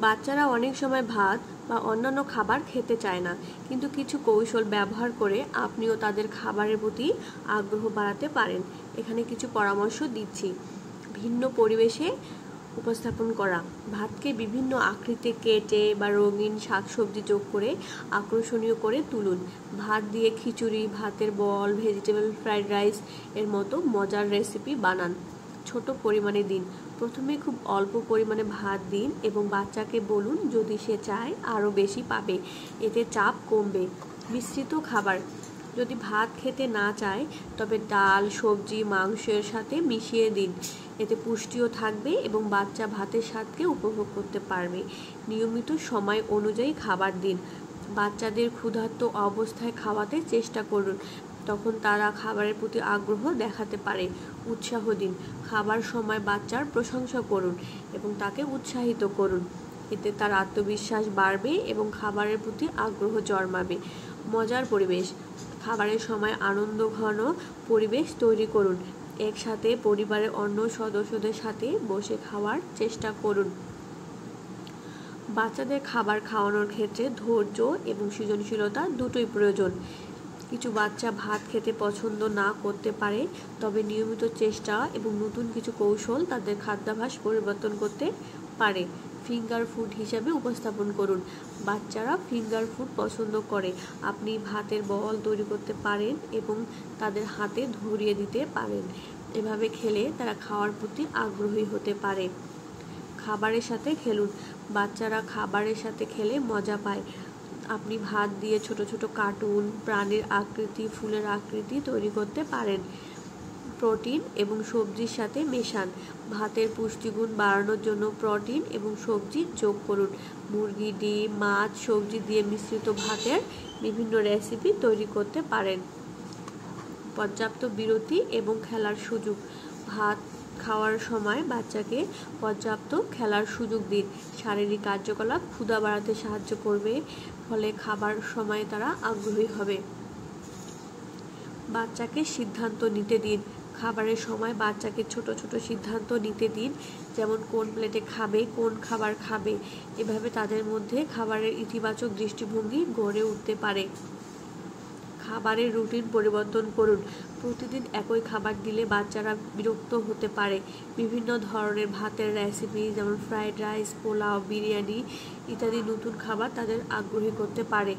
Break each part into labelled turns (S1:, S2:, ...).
S1: বাচ্চারা অনেক সময় ভাত বা অন্যান্য খাবার খেতে চায় না, কিন্তু কিছু কৌশল ব্যবহার করে আপনিও তাদের খাবারের প্রতি আগ্রহ বাড়াতে পারেন। এখানে কিছু পরামর্শ দিচ্ছি। ভিন্ন পরিবেশে উপস্থাপন করা, ভাতকে বিভিন্ন আকৃতিতে কেটে বা রঙিন শাকসবজি যোগ করে আকর্ষণীয় করে তুলুন। ভাত দিয়ে খিচুড়ি, ভাতের বল, ভেজিটেবল ফ্রাইড রাইস এর মতো মজার রেসিপি বানান। ছোট পরিমাণে দিন। প্রথমে খুব অল্প পরিমাণে ভাত দিন এবং বাচ্চাকে বলুন যদি সে চায় আরও বেশি পাবে, এতে চাপ কমবে। মিশ্রিত খাবার, যদি ভাত খেতে না চায় তবে ডাল, সবজি, মাংসের সাথে মিশিয়ে দিন। এতে পুষ্টিও থাকবে এবং বাচ্চা ভাতের স্বাদকে উপভোগ করতে পারবে। নিয়মিত সময় অনুযায়ী খাবার দিন। বাচ্চাদের ক্ষুধার্ত অবস্থায় খাওয়াতে চেষ্টা করুন, তখন তারা খাবারের প্রতি আগ্রহ দেখাতে পারে। উৎসাহ দিন। খাবার সময় বাচ্চার প্রশংসা করুন এবং তাকে উৎসাহিত করুন। এতে তার আত্মবিশ্বাস বাড়বে এবং খাবারের প্রতি আগ্রহ জন্মাবে। মজার পরিবেশ, খাবারের সময় আনন্দঘন পরিবেশ তৈরি করুন। একসাথে পরিবারের অন্য সদস্যদের সাথে বসে খাওয়ার চেষ্টা করুন। বাচ্চাদের খাবার খাওয়ানোর ক্ষেত্রে ধৈর্য এবং সৃজনশীলতা দুটোই প্রয়োজন। কিছু বাচ্চা ভাত খেতে পছন্দ না করতে পারে, তবে নিয়মিত চেষ্টা এবং নতুন কিছু কৌশল তাদের খাদ্যাভ্যাস পরিবর্তন করতে পারে। ফিঙ্গার ফুড হিসাবে উপস্থাপন করুন। বাচ্চারা ফিঙ্গার ফুড পছন্দ করে। আপনি ভাতের বল তৈরি করতে পারেন এবং তাদের হাতে ধরিয়ে দিতে পারেন। এভাবে খেলে তারা খাওয়ার প্রতি আগ্রহী হতে পারে। খাবারের সাথে খেলুন। বাচ্চারা খাবারের সাথে খেলে মজা পায়। আপনি ভাত দিয়ে ছোট ছোট কার্টুন, প্রাণীর আকৃতি, ফুলের আকৃতি তৈরি করতে পারেন। প্রোটিন এবং সবজির সাথে মেশান। ভাতের পুষ্টিগুণ বাড়ানোর জন্য প্রোটিন এবং সবজি যোগ করুন। মুরগি, ডিম, মাছ, সবজি দিয়ে মিশ্রিত ভাতের বিভিন্ন রেসিপি তৈরি করতে পারেন। পর্যাপ্ত বিরতি এবং খেলার সুযোগ, ভাত খাওয়ার সময় বাচ্চাকে পর্যাপ্ত খেলার সুযোগ দিন। শারীরিক কার্যকলাপ ক্ষুধা বাড়াতে সাহায্য করবে, ফলে খাবার সময় তারা আগ্রহী হবে। বাচ্চাকে সিদ্ধান্ত নিতে দিন। খাবারের সময় বাচ্চাকে ছোট ছোট সিদ্ধান্ত নিতে দিন, যেমন কোন প্লেটে খাবে, কোন খাবার খাবে। এভাবে তাদের মধ্যে খাবারের ইতিবাচক দৃষ্টিভঙ্গি গড়ে উঠতে পারে। খাবারের রুটিন পরিবর্তন করুন। প্রতিদিন একই খাবার দিলে বাচ্চারা বিরক্ত হতে পারে। বিভিন্ন ধরনের ভাতের রেসিপি, যেমন ফ্রাইড রাইস, পোলাও, বিরিয়ানি ইত্যাদি নতুন খাবার তাদের আগ্রহী করতে পারে।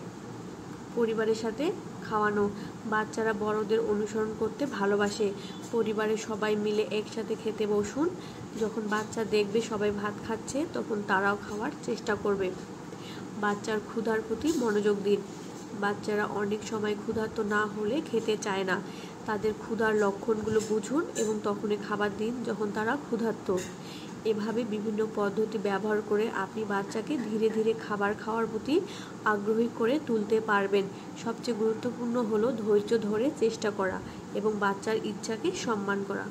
S1: পরিবারের সাথে খাওয়ানো, বাচ্চারা বড়দের অনুসরণ করতে ভালোবাসে। পরিবারের সবাই মিলে একসাথে খেতে বসুন। যখন বাচ্চা দেখবে সবাই ভাত খাচ্ছে, তখন তারাও খাওয়ার চেষ্টা করবে। বাচ্চার ক্ষুধার প্রতি মনোযোগ দিন। বাচ্চারা অনেক সময় ক্ষুধার্ত না হলে খেতে চায় না। তাদের ক্ষুধার লক্ষণগুলো বুঝুন এবং তখনই খাবার দিন যখন তারা ক্ষুধার্ত। এভাবে বিভিন্ন পদ্ধতি ব্যবহার করে আপনি বাচ্চাকে ধীরে ধীরে খাবার খাওয়ার প্রতি আগ্রহী করে তুলতে পারবেন। সবচেয়ে গুরুত্বপূর্ণ হলো ধৈর্য ধরে চেষ্টা করা এবং বাচ্চার ইচ্ছাকে সম্মান করা।